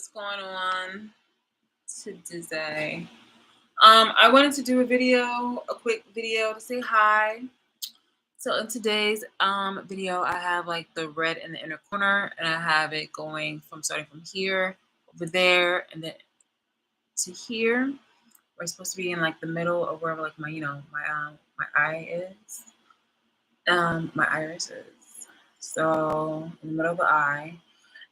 What's going on today? I wanted to do a quick video to say hi. So in today's video, I have like the red in the inner corner, and I have it going from starting from here, over there, and then to here. We're supposed to be in like the middle of wherever like my eye is, my iris is. So in the middle of the eye.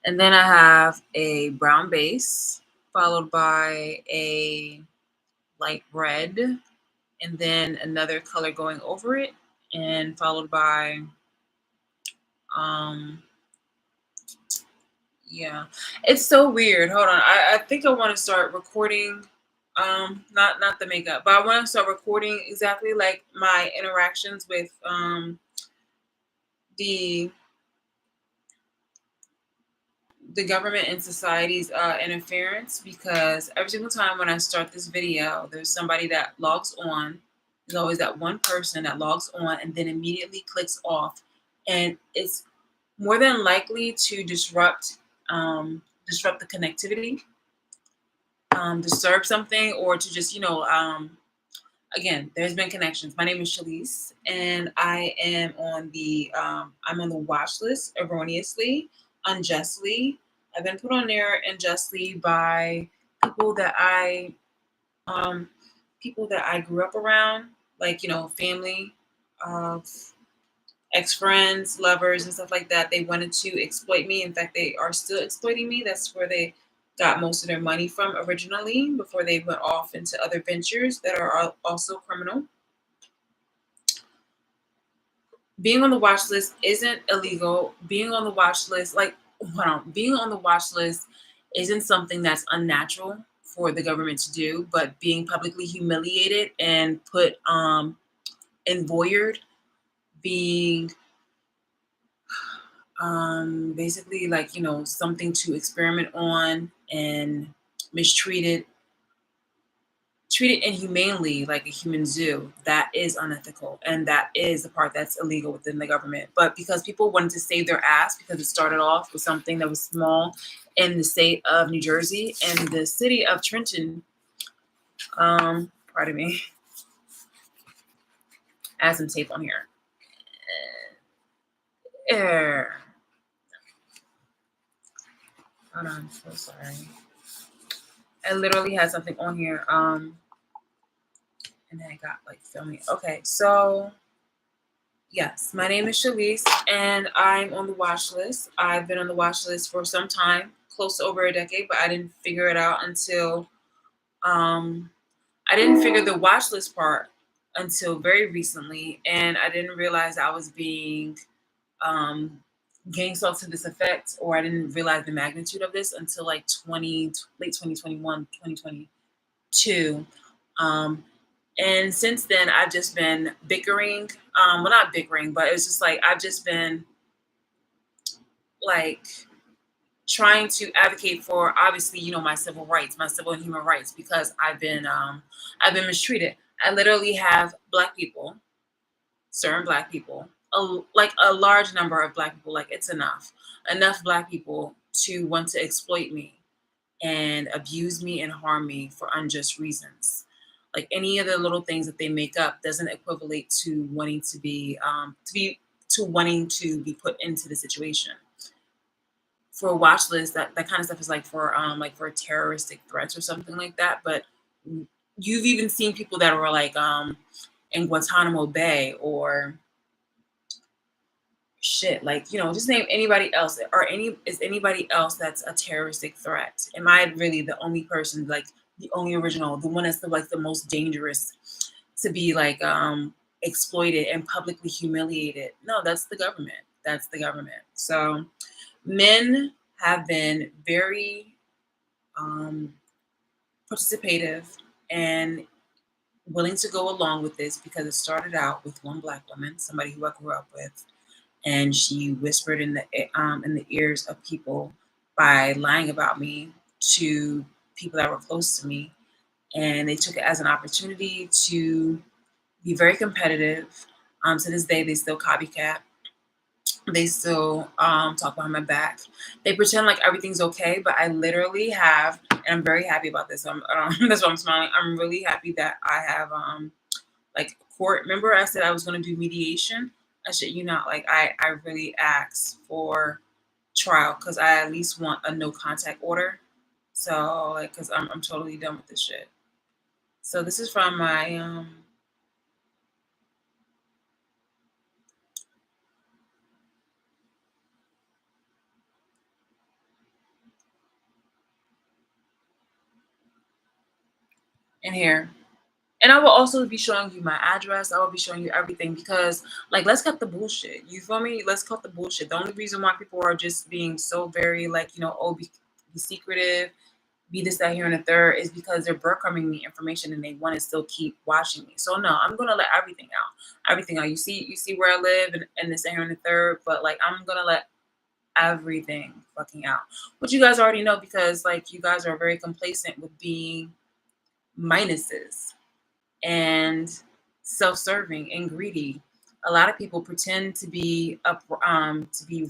And then I have a brown base followed by a light red, and then another color going over it, and followed by um yeah. It's so weird. Hold on. I think I want to start recording not the makeup, but I want to start recording exactly like my interactions with the the government and society's interference, because every single time when I start this video, there's somebody that logs on. There's always that one person that logs on and then immediately clicks off, and it's more than likely to disrupt the connectivity, disturb something, or to just again, there's been connections. My name is Shalise, and I am on the I'm on the watch list erroneously, unjustly. I've been put on there unjustly by people that I um, people that I grew up around, like family, uh, ex-friends, lovers, and stuff like that. They wanted to exploit me. In fact, they are still exploiting me. That's where they got most of their money from originally, before they went off into other ventures that are also criminal. Being on the watch list isn't illegal. Being on the watch list, being on the watch list isn't something that's unnatural for the government to do, but being publicly humiliated and put in voyeured, being basically like something to experiment on, and mistreated, treated inhumanely like a human zoo, that is unethical, and that is the part that's illegal within the government. But because people wanted to save their ass, because it started off with something that was small in the state of New Jersey and the city of Trenton, pardon me, add some tape on here. Hold on, I'm so sorry. I literally had something on here, and then I got like filming. Okay, so yes, my name is Shalise, and I'm on the watch list. I've been on the watch list for some time, close to over a decade, but I didn't figure it out until I didn't figure the watch list part until very recently, and I didn't realize I was being gang stalked to this effect, or I didn't realize the magnitude of this until like late 2021, 2022. And since then, I've just been bickering. Well, not bickering, but it's just like I've just been like trying to advocate for, obviously, my civil rights, my civil and human rights, because I've been mistreated. I literally have black people, certain black people, like a large number of black people, like it's enough black people to want to exploit me and abuse me and harm me for unjust reasons. Like any of the little things that they make up doesn't equivalent to wanting to be put into the situation. For a watch list, that kind of stuff is like for terroristic threats or something like that. But you've even seen people that were like in Guantanamo Bay, or shit, like just name anybody else, or is anybody else that's a terroristic threat. Am I really the only person, like the only original, the one that's the most dangerous to be like exploited and publicly humiliated? No, that's the government. That's the government. So men have been very participative and willing to go along with this, because it started out with one black woman, somebody who I grew up with, and she whispered in the ears of people by lying about me to people that were close to me, and they took it as an opportunity to be very competitive. To this day, they still copycat. they still talk behind my back. They pretend like everything's okay, but I literally have, and I'm very happy about this. That's why I'm smiling. I'm really happy that I have like court. Remember, I said I was going to do mediation. I shit you not. Like I really asked for trial because I at least want a no contact order. So like, because I'm totally done with this shit. So this is from my in here. And I will also be showing you my address. I will be showing you everything because, like, let's cut the bullshit. You feel me? Let's cut the bullshit. The only reason why people are just being so very, like, oh, be secretive, be this, that, here, and the third is because they're breadcrumbing me information and they want to still keep watching me. So no, I'm gonna let everything out. Everything out. You see where I live and this, that, here, and the third. But like, I'm gonna let everything fucking out. Which you guys already know because like you guys are very complacent with being minuses and self-serving and greedy. A lot of people pretend to be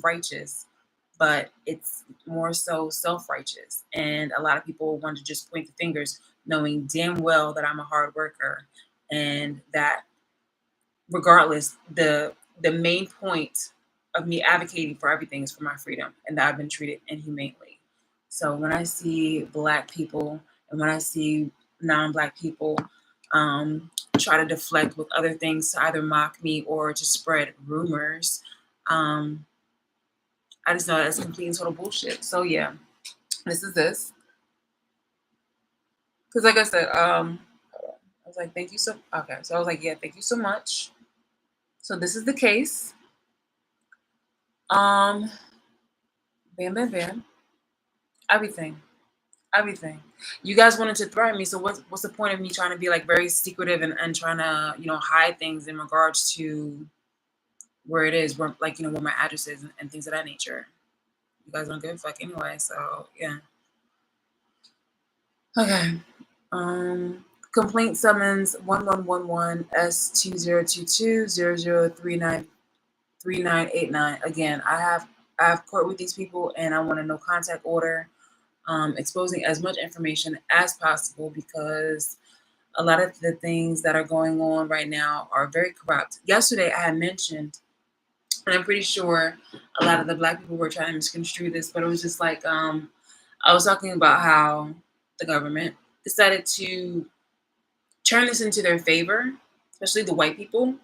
righteous, but it's more so self-righteous. And a lot of people want to just point the fingers, knowing damn well that I'm a hard worker and that regardless, the main point of me advocating for everything is for my freedom and that I've been treated inhumanely. So when I see black people and when I see non-black people try to deflect with other things to either mock me or to spread rumors, um, I just know that's complete and total bullshit. So yeah, this is this. Because like I said, I was like, thank you so okay. So I was like, yeah, thank you so much. So this is the case. Um, bam, bam, bam. Everything. Everything. You guys wanted to threaten me, so what's the point of me trying to be like very secretive and trying to, hide things in regards to where it is, where like, where my address is and things of that nature. You guys don't give a fuck anyway, so yeah. Okay. Complaint summons 1111 S202200393989. Again, I have court with these people and I want a no contact order, exposing as much information as possible because a lot of the things that are going on right now are very corrupt. Yesterday, I had mentioned, and I'm pretty sure a lot of the black people were trying to misconstrue this, but it was just like I was talking about how the government decided to turn this into their favor, especially the white people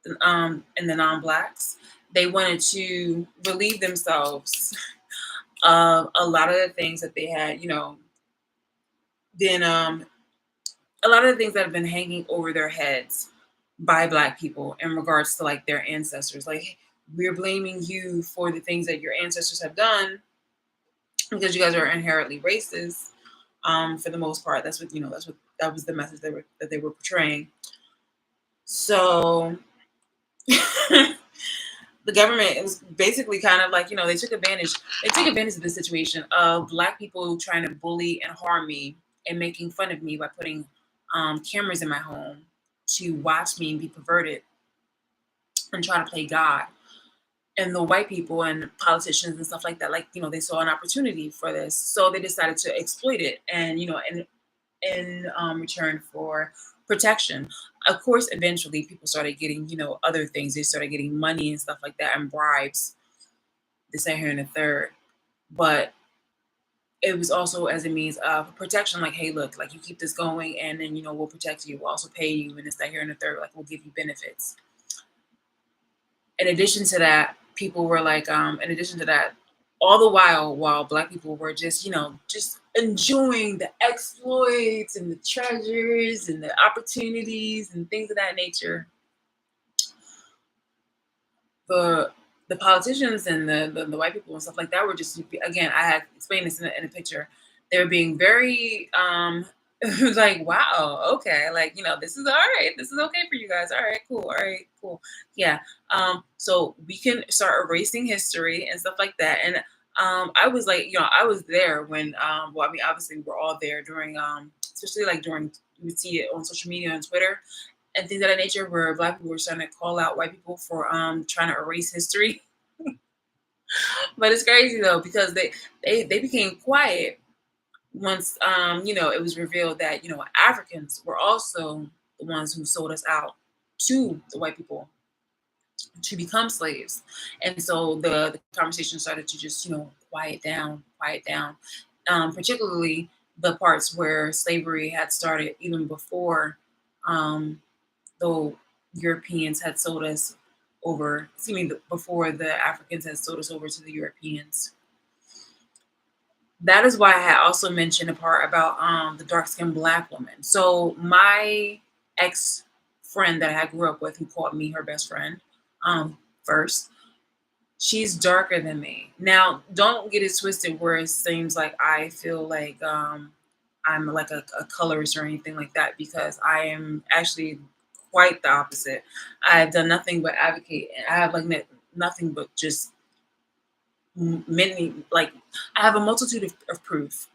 and the non-blacks. They wanted to relieve themselves of a lot of the things that they had, been a lot of the things that have been hanging over their heads by black people in regards to like their ancestors. Like we're blaming you for the things that your ancestors have done because you guys are inherently racist. For the most part, that was the message that they were portraying. So the government is basically kind of like they took advantage of the situation of black people trying to bully and harm me and making fun of me by putting cameras in my home to watch me and be perverted and try to play God. And the white people and politicians and stuff like that, like they saw an opportunity for this, so they decided to exploit it, and in return for protection. Of course, eventually people started getting, other things. They started getting money and stuff like that and bribes, this, that, here, and the third. But it was also as a means of protection, like, hey, look, like you keep this going and then, we'll protect you. We'll also pay you and this, that, here, and the third. Like we'll give you benefits. In addition to that, people were like, in addition to that, all the while black people were just, just enjoying the exploits and the treasures and the opportunities and things of that nature, the the politicians and the white people and stuff like that were just, again, I had explained this in a picture. They were being very like, wow, okay, like, this is all right, this is okay for you guys, all right, cool, all right, cool, yeah. So we can start erasing history and stuff like that. And I was like, I was there when well, I mean, obviously we're all there during especially like during, you would see it on social media and Twitter and things of that nature, where black people were starting to call out white people for trying to erase history. But it's crazy though because they became quiet once it was revealed that Africans were also the ones who sold us out to the white people to become slaves. And so the conversation started to just quiet down, particularly the parts where slavery had started even before um, the Europeans had sold us over, before the Africans had sold us over to the Europeans. That is why I had also mentioned a part about the dark skinned black woman. So my ex friend that I grew up with, who called me her best friend, first, she's darker than me. Now, don't get it twisted where it seems like I feel like I'm like a colorist or anything like that, because I am actually quite the opposite. I've done nothing but advocate, and I have like nothing but just many, like, I have a multitude of proof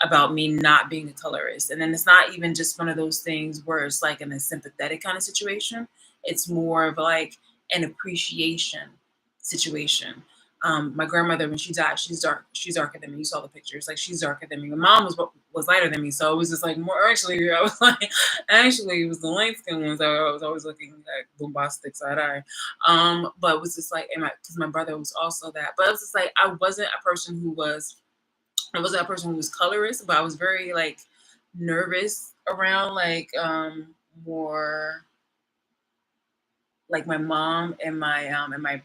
about me not being a colorist. And then it's not even just one of those things where it's like in a sympathetic kind of situation. It's more of like an appreciation situation. My grandmother, when she died, she's darker than me. You saw the pictures. Like, she's darker than me. My mom was lighter than me. So it was just like more, actually, I was like, actually it was the light skinned ones that I was always looking like bombastic side eye. But it was just like, because my brother was also that. But it was just like, I wasn't a person who was colorist, but I was very like nervous around like more like my mom and my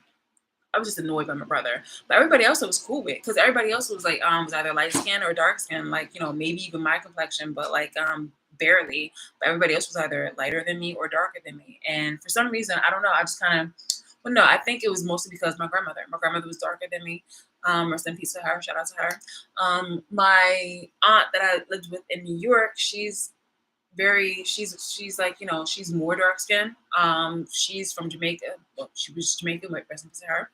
I was just annoyed by my brother. But everybody else I was cool with, because everybody else was like was either light skin or dark skin, like, maybe even my complexion, but like barely. But everybody else was either lighter than me or darker than me. And for some reason, I don't know, I just kind of, well, no, I think it was mostly because my grandmother was darker than me. Rest in peace to her. Shout out to her. My aunt that I lived with in New York, she's like, she's more dark skinned. She's from Jamaica. Well, she was Jamaican, but rest in peace to her.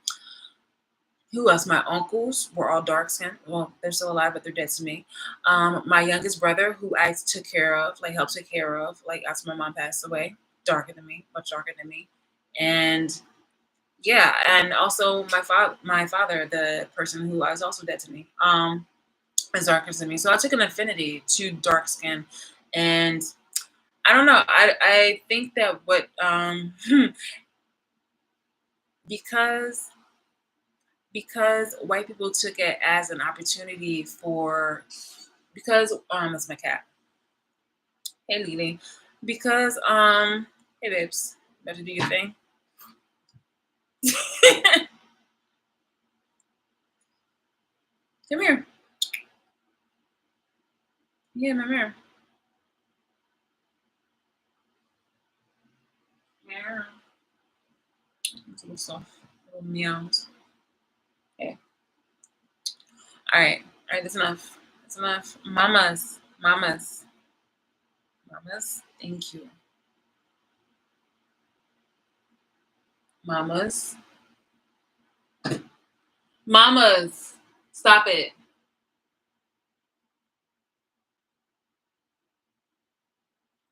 Who else? My uncles were all dark skinned. Well, they're still alive, but they're dead to me. My youngest brother, who I took care of, like helped take care of, like after my mom passed away, darker than me, much darker than me. And yeah, and also my father, the person who is also dead to me, is darker than me. So I took an affinity to dark skin, and I don't know. I think that what because white people took it as an opportunity for, because it's my cat. Hey Lily. Because hey babes, better do your thing. Come here. Yeah, my mirror. Meow. It's a little soft. Little meows. Okay. All right. All right, that's enough. That's enough. Mamas. Mamas. Mamas. Thank you. Mamas. Mamas. Stop it.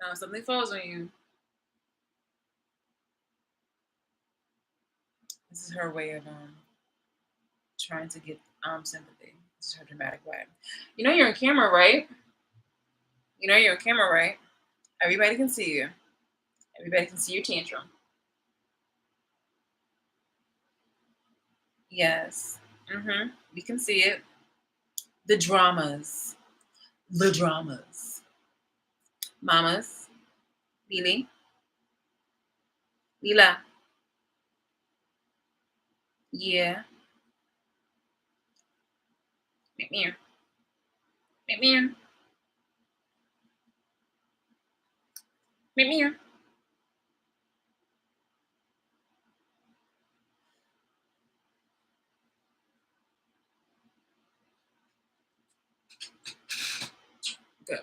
Now something falls on you. This is her way of trying to get sympathy. This is her dramatic way. You know you're on camera, right? You know you're on camera, right? Everybody can see you. Everybody can see your tantrum. Yes. We can see it. The dramas. The dramas. Mamas. Lily. Lila. Yeah. Meow. Meow. Meow. Good.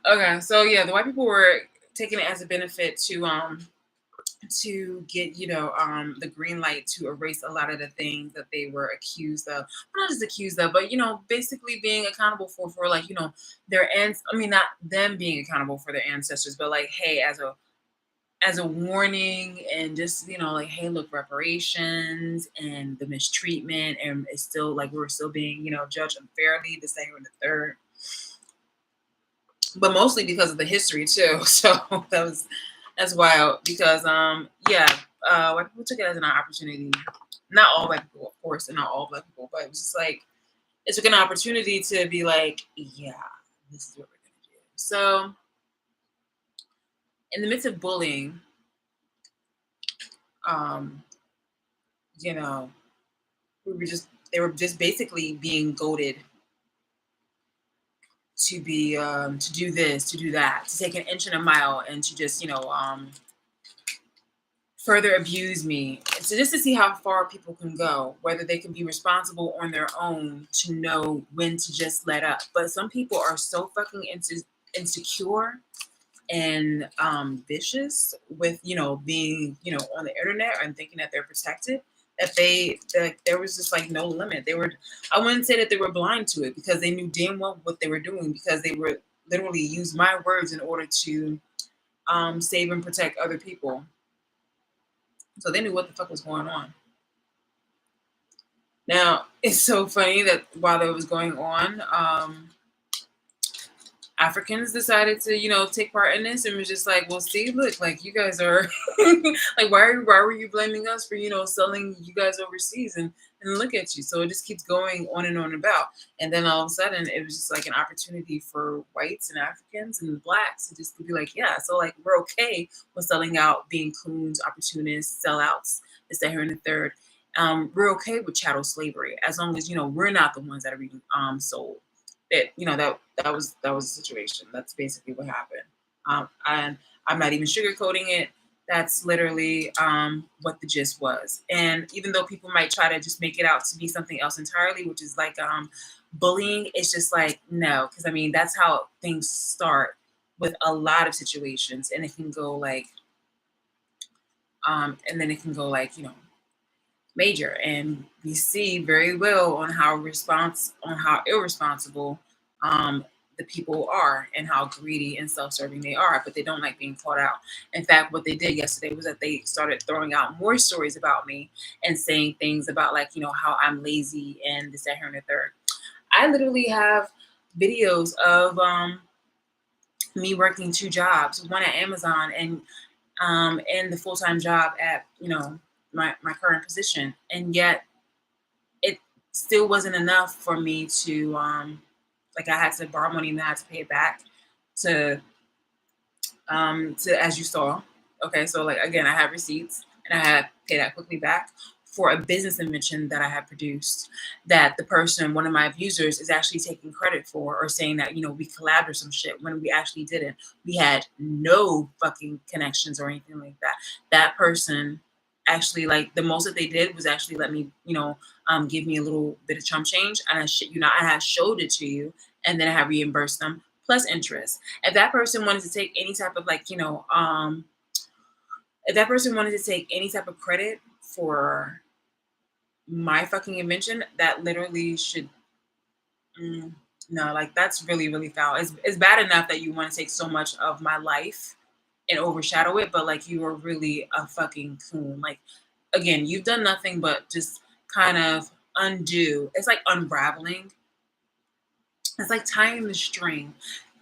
Okay, so yeah, the white people were taking it as a benefit to get the green light to erase a lot of the things that they were accused of. Well, not just accused of, but basically being accountable for like their ends. I mean, not them being accountable for their ancestors, but like, hey, as a as a warning and just, like, hey, look, reparations and the mistreatment, and it's still like we're still being, judged unfairly, this, that, and the third. But mostly because of the history too. So that's wild because yeah, white people took it as an opportunity. Not all white people, of course, and not all black people, but it was just like it took an opportunity to be like, yeah, this is what we're gonna do. So in the midst of bullying, um, you know, they were just basically being goaded to be to do this, to do that, to take an inch and a mile, and to just further abuse me. So just to see how far people can go, whether they can be responsible on their own to know when to just let up. But some people are so fucking insecure and vicious with being on the internet and thinking that they're protected, that there was just like no limit. I wouldn't say that they were blind to it, because they knew damn well what they were doing, because they were literally used my words in order to save and protect other people. So they knew what the fuck was going on. Now, it's so funny that while that was going on, Africans decided to, take part in this, and was just like, well, see, look, like, you guys are like, why were you blaming us for, selling you guys overseas, and look at you. So it just keeps going on and on and about. And then all of a sudden it was just like an opportunity for whites and Africans and blacks to just be like, yeah, so like we're okay with selling out, being coons, opportunists, sellouts, this, that, here, and the third. We're okay with chattel slavery, as long as, we're not the ones that are being sold. That was the situation. That's basically what happened. And I'm not even sugarcoating it. That's literally what the gist was. And even though people might try to just make it out to be something else entirely, which is like bullying, it's just like, no, because I mean, that's how things start with a lot of situations, and it can go like, and then it can go like, major. And we see very well on how irresponsible the people are, and how greedy and self-serving they are, but they don't like being called out. In fact, what they did yesterday was that they started throwing out more stories about me and saying things about, like, how I'm lazy and this, that, here, and the third. I literally have videos of me working 2 jobs, one at Amazon and the full-time job at my current position, and yet it still wasn't enough for me to like, I had to borrow money and I had to pay it back to as you saw. Okay, so like, again, I have receipts, and I had paid that quickly back for a business invention that I had produced, that the person, one of my abusers, is actually taking credit for, or saying that we collabed or some shit, when we actually didn't. We had no fucking connections or anything like that. That person actually, like, the most that they did was actually let me give me a little bit of chump change, and I had showed it to you, and then I had reimbursed them plus interest. If that person wanted to take any type of, like, if that person wanted to take any type of credit for my fucking invention, that literally should, no, like, that's really, really foul. It's bad enough that you want to take so much of my life and overshadow it, but like, you are really a fucking coon. Like, again, you've done nothing but just kind of undo. It's like unraveling. It's like tying the string,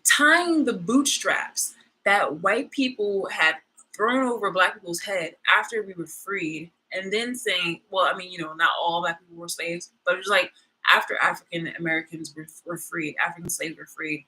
tying the bootstraps that white people had thrown over black people's head after we were freed, and then saying, well, I mean, not all black people were slaves, but it was like after African Americans were freed, African slaves were freed,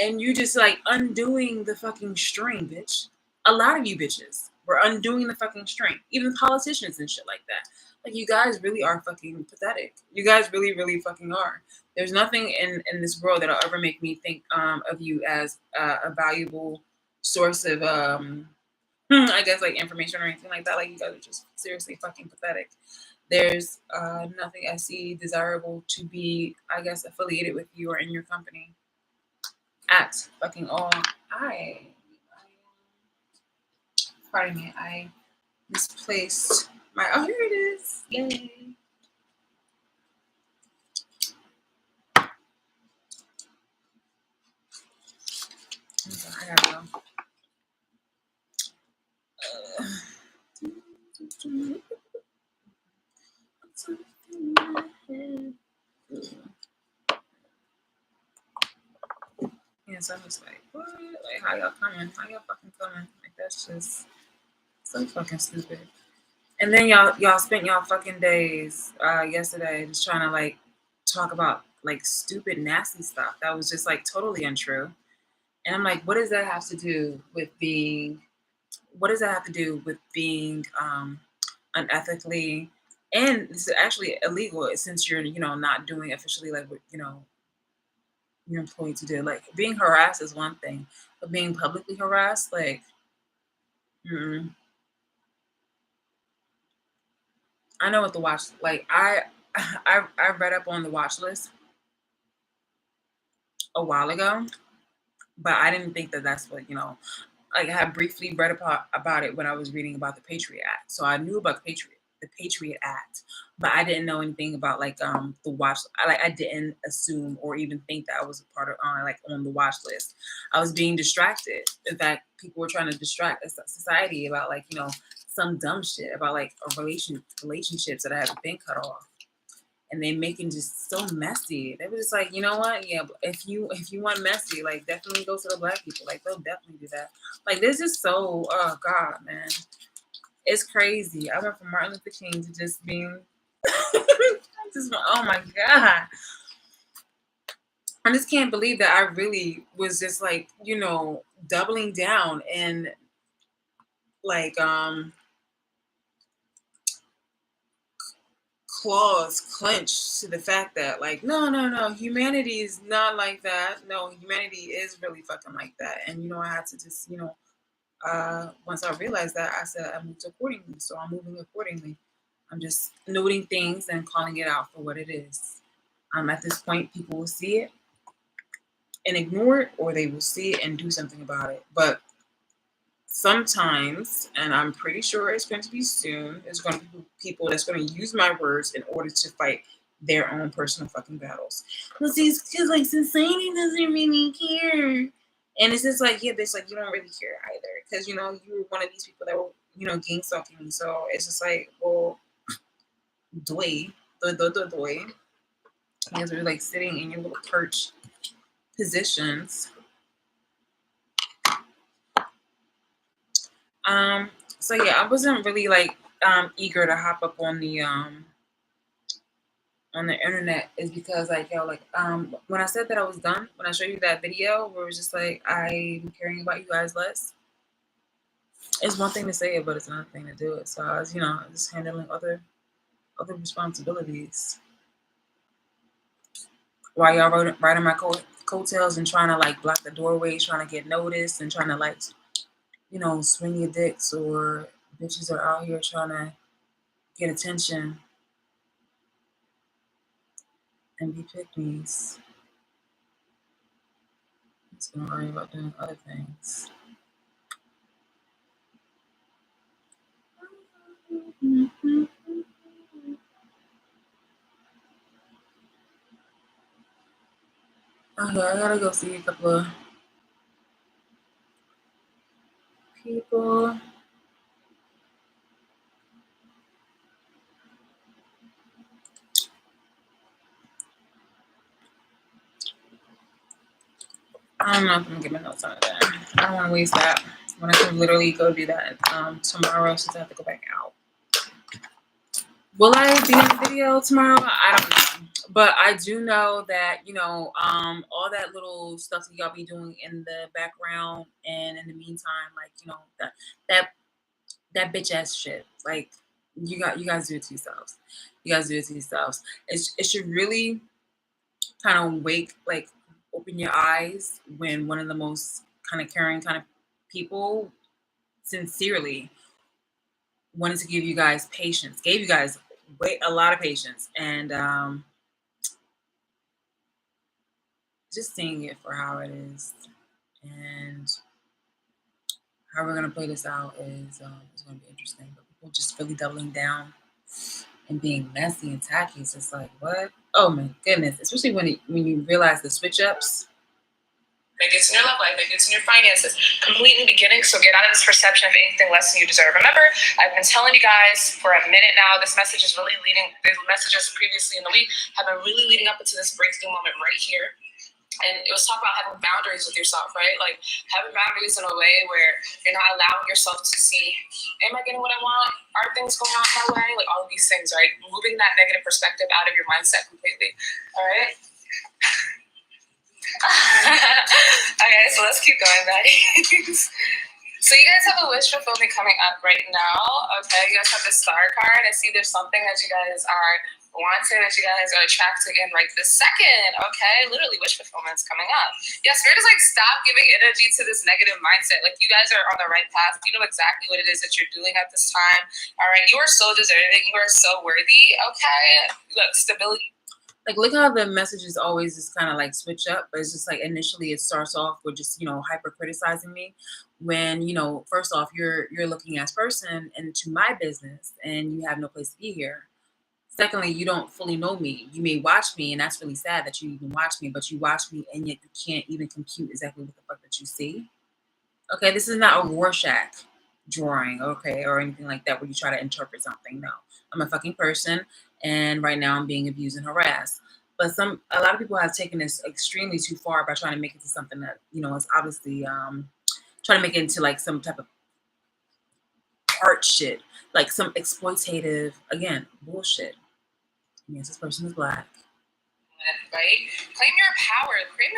and you just like undoing the fucking string, bitch. A lot of you bitches were undoing the fucking string, even politicians and shit like that. Like, you guys really are fucking pathetic. You guys really, really fucking are. There's nothing in this world that'll ever make me think of you as a valuable source of I guess, like, information or anything like that. Like, you guys are just seriously fucking pathetic. There's nothing I see desirable to be, I guess, affiliated with you or in your company at fucking all. Pardon me, I misplaced my, oh, here it is. Yay. I gotta go. Yeah, so I'm just like, what? Like, how y'all coming? How y'all fucking coming? Like, that's just so fucking stupid. And then y'all spent y'all fucking days yesterday just trying to like talk about like stupid nasty stuff that was just like totally untrue. And I'm like, what does that have to do with being? What does that have to do with being unethically? And this is actually illegal since you're not doing officially like what you're employed to do. Like being harassed is one thing, but being publicly harassed, like, mm-mm. I know what the watch. Like I read up on the watch list a while ago, but I didn't think that that's what Like I had briefly read about it when I was reading about the Patriot Act, so I knew about the Patriot Act, but I didn't know anything about like the watch. I didn't assume or even think that I was a part of like on the watch list. I was being distracted. In fact, people were trying to distract society about like some dumb shit about like relationships that have been cut off, and they making just so messy. They were just like, you know what? Yeah, if you want messy, like definitely go to the black people. Like they'll definitely do that. Like this is so oh god, man. It's crazy. I went from Martin Luther King to just being just oh my god. I just can't believe that I really was just like, doubling down and like claws clenched to the fact that like no, humanity is not like that. No, humanity is really fucking like that. And I had to just once I realized that, I said I moved accordingly, so I'm moving accordingly. I'm just noting things and calling it out for what it is. At this point, people will see it and ignore it, or they will see it and do something about it. But sometimes, and I'm pretty sure it's going to be soon, there's going to be people that's going to use my words in order to fight their own personal fucking battles. Well, see, because like society doesn't really care, and it's just like, yeah, bitch, like you don't really care either, because you were one of these people that were gang stalking me. So it's just like, well, doy, doy. You guys are like sitting in your little perch positions. So yeah, I wasn't really like eager to hop up on the internet, is because like when I said that I was done, when I showed you that video where it was just like I'm caring about you guys less, it's one thing to say it, but it's another thing to do it. So I was just handling other responsibilities while y'all riding my coattails and trying to like block the doorways, trying to get noticed and trying to like swing your dicks, or bitches are out here trying to get attention and be pick-me's. Just gonna worry about doing other things. Okay, I gotta go see a couple of people. I don't know if I'm gonna get my notes on it then. I don't want to waste that when I can literally go do that tomorrow, since I have to go back out. Will I be in the video tomorrow? I don't know. But I do know that, all that little stuff that y'all be doing in the background and in the meantime, like, that bitch ass shit. Like you guys do it to yourselves. You guys do it to yourselves. It should really kind of open your eyes when one of the most kind of caring kind of people sincerely wanted to give you guys patience, gave you guys a lot of patience, and just seeing it for how it is, and how we're gonna play this out is gonna be interesting. But people just really doubling down and being messy and tacky. It's just like, what? Oh my goodness! Especially when you realize the switch ups Maybe it's in your love life. Maybe it's in your finances. Complete new beginning. So get out of this perception of anything less than you deserve. Remember, I've been telling you guys for a minute now. This message is really leading. The messages previously in the week have been really leading up into this breakthrough moment right here. And it was talking about having boundaries with yourself, right? Like having boundaries in a way where you're not allowing yourself to see, am I getting what I want? Are things going out my way? Like all of these things, right? Moving that negative perspective out of your mindset completely. All right. Okay, so let's keep going, buddies. So you guys have a wish fulfillment coming up right now. Okay, you guys have the star card. I see there's something that you guys are wanting, that you guys are attracting in right this second. Okay, literally wish fulfillment's coming up. Yeah, Spirit is like, stop giving energy to this negative mindset. Like you guys are on the right path. You know exactly what it is that you're doing at this time. All right, you are so deserving. You are so worthy. Okay, look, stability. Like, look how the messages always just kind of like switch up, but it's just like initially it starts off with just, you know, hyper criticizing me when, you know, first off, you're looking as person into my business and you have no place to be here. Secondly, you don't fully know me. You may watch me, and that's really sad that you even watch me, but you watch me and yet you can't even compute exactly what the fuck that you see. Okay, this is not a Rorschach drawing, okay, or anything like that where you try to interpret something. No, I'm a fucking person, and right now I'm being abused and harassed. But a lot of people have taken this extremely too far by trying to make it to something that, you know, is obviously trying to make it into like some type of art shit, like some exploitative, again, bullshit. Yes, this person is Black. Right? Claim your power. Claim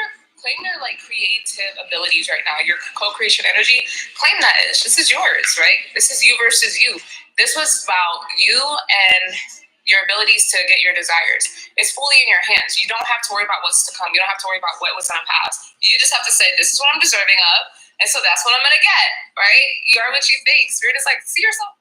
your like creative abilities right now. Your co-creation energy. Claim that is. This is yours, right? This is you versus you. This was about you and your abilities to get your desires. It's fully in your hands. You don't have to worry about what's to come. You don't have to worry about what was in the past. You just have to say, this is what I'm deserving of, and so that's what I'm gonna get, right? You are what you think. Spirit is like, see yourself.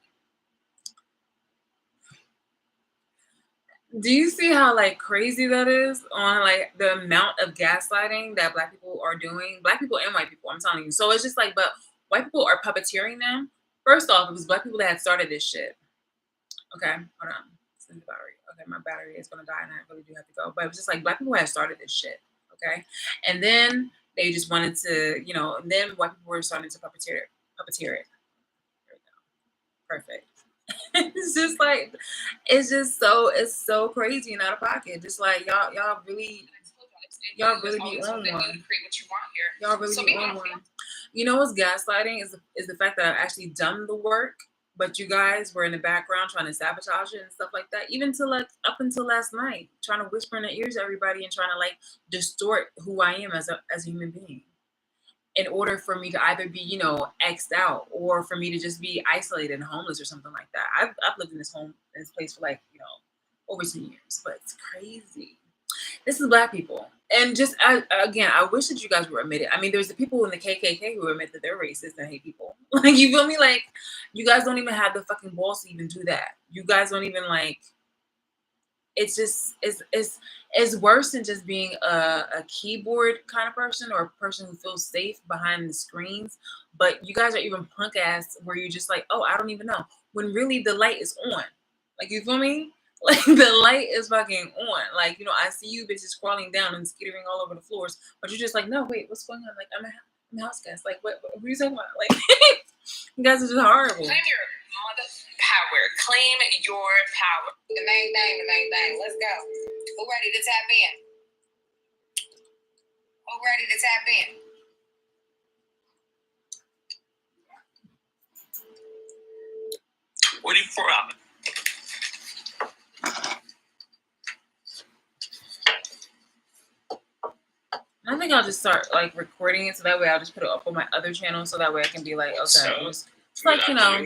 Do you see how like crazy that is on like the amount of gaslighting that Black people are doing? Black people and white people, I'm telling you. So it's just like, but white people are puppeteering them. First off, it was Black people that had started this shit. Okay, hold on. Send the battery. Okay, my battery is gonna die and I really do have to go. But it was just like Black people had started this shit. Okay. And then they just wanted to, you know, and then white people were starting to puppeteer it. There we go. Perfect. It's just like, it's so crazy and out of pocket. Just like y'all really be on one. Y'all really be on one. You know what's gaslighting is the fact that I've actually done the work, but you guys were in the background trying to sabotage it and stuff like that. Even till like up until last night, trying to whisper in the ears of everybody and trying to like distort who I am as a human being, in order for me to either be, you know, X'd out or for me to just be isolated and homeless or something like that. I've lived in this place for like, you know, over 2 years, but it's crazy. This is Black people. And just, again, I wish that you guys were admitted. I mean, there's the people in the KKK who admit that they're racist and hate people. Like, you feel me? Like, you guys don't even have the fucking balls to even do that. You guys don't even like, it's just it's worse than just being a keyboard kind of person or a person who feels safe behind the screens. But you guys are even punk ass where you're just like, oh, I don't even know, when really the light is on. Like, you feel me? Like, the light is fucking on. Like, you know, I see you bitches crawling down and skittering all over the floors, but you're just like, no, wait, what's going on? Like, I'm a house guest. Like, what are you talking about? Like, you guys are just horrible. Claim your mother power. Claim your power. The main thing. Let's go. Who ready to tap in? Who ready to tap in? What are you for? I think I'll just start like recording it so that way I'll just put it up on my other channel so that way I can be like, okay, it's like, you know,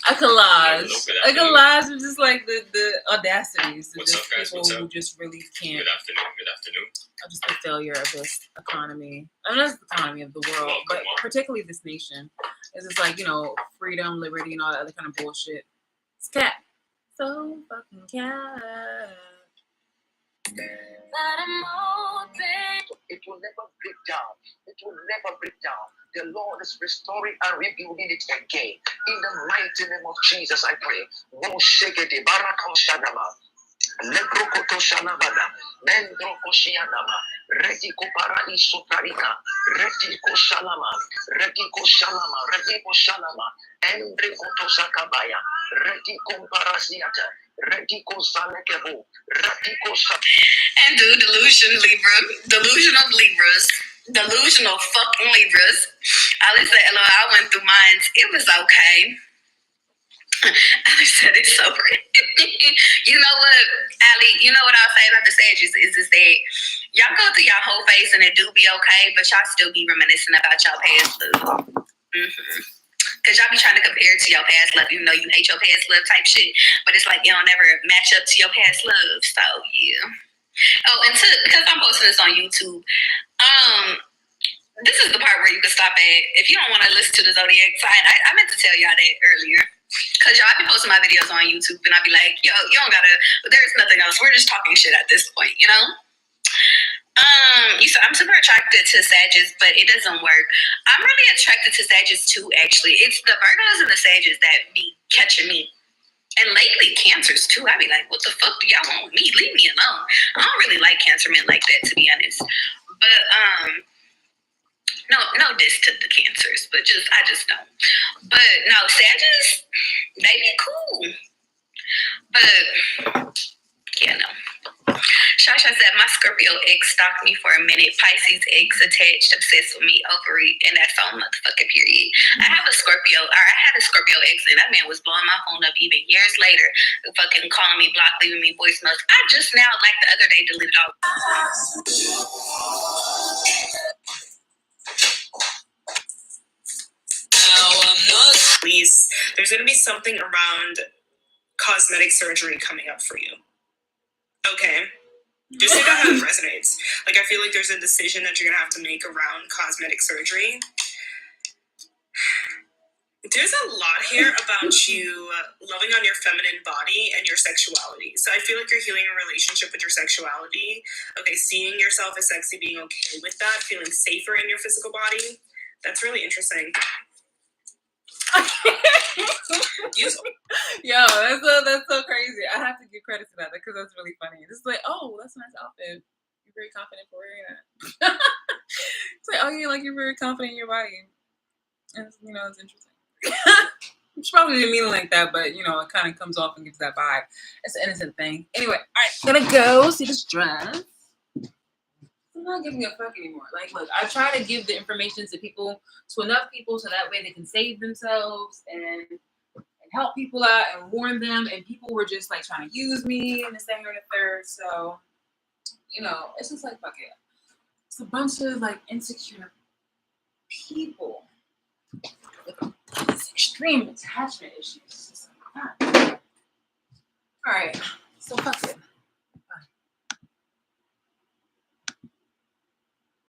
a collage. A collage of just like the audacities of just people who just really can't. Good afternoon. Just the failure of this economy. And that's the economy of the world, but particularly this nation. It's just like, you know, freedom, liberty, and all that other kind of bullshit. It's cat. So fucking cat. It will never break down. It will never break down. The Lord is restoring and rebuilding it again. In the mighty name of Jesus, I pray. No shekete barakam shadama. Lebrokoto shanabada. Mendroko shianama. Retiko paraiso tarika. Retiko shalama. Retiko shalama. Retiko shalama. Endriko tosakabaya. Retiko parasiata. Retiko salekebo. Retiko sa. And do delusional Libras. Delusional fucking Libras. Ali said, "Hello, I went through mine. It was okay." Ali said, "It's so You know what, Ali? You know what I'll say about the Sagittarius is that y'all go through y'all whole phase and it do be okay, but y'all still be reminiscing about y'all past love. Because y'all be trying to compare it to your past love, even though you hate your past love type shit. But it's like you don't ever match up to your past love. So, yeah. Oh, and because I'm posting this on YouTube, this is the part where you can stop at. If you don't want to listen to the zodiac sign, I meant to tell y'all that earlier. Because y'all, I be posting my videos on YouTube, and I be like, yo, you don't gotta, there's nothing else. We're just talking shit at this point, you know? You said I'm super attracted to Sagittarius, but it doesn't work. I'm really attracted to Sagittarius too, actually. It's the Virgos and the Sagittarius that be catching me. And lately, Cancers too. I be like, what the fuck do y'all want with me? Leave me alone. I don't really like Cancer men like that, to be honest. But, no diss to the Cancers, but I just don't. But no, Sagittarius, they be cool. But yeah, no. Shasha said, my Scorpio ex stalked me for a minute. Pisces ex attached, obsessed with me, overeat, and that's all motherfucking period. I had a Scorpio ex, and that man was blowing my phone up even years later, fucking calling me, block, leaving me voicemails. I just now, like the other day, deleted all. Please, there's going to be something around cosmetic surgery coming up for you. Okay. Just think about how it resonates. Like, I feel like there's a decision that you're going to have to make around cosmetic surgery. There's a lot here about you loving on your feminine body and your sexuality. So I feel like you're healing a relationship with your sexuality. Okay, seeing yourself as sexy, being okay with that, feeling safer in your physical body. That's really interesting. Yo, that's so crazy. I have to give credit to that because that's really funny. It's like, oh, that's a nice outfit. You're very confident for wearing that. It's like, oh, you're very confident in your body. And it's interesting. She probably didn't mean it like that, but it kind of comes off and gives that vibe. It's an innocent thing. Anyway, all right, gonna go see this dress. I'm not giving a fuck anymore. Like, look, I try to give the information to enough people so that way they can save themselves and help people out and warn them. And people were just like trying to use me and this, that, and the third. So, it's just like, fuck it. It's a bunch of like insecure people with these extreme attachment issues. All right, so fuck it.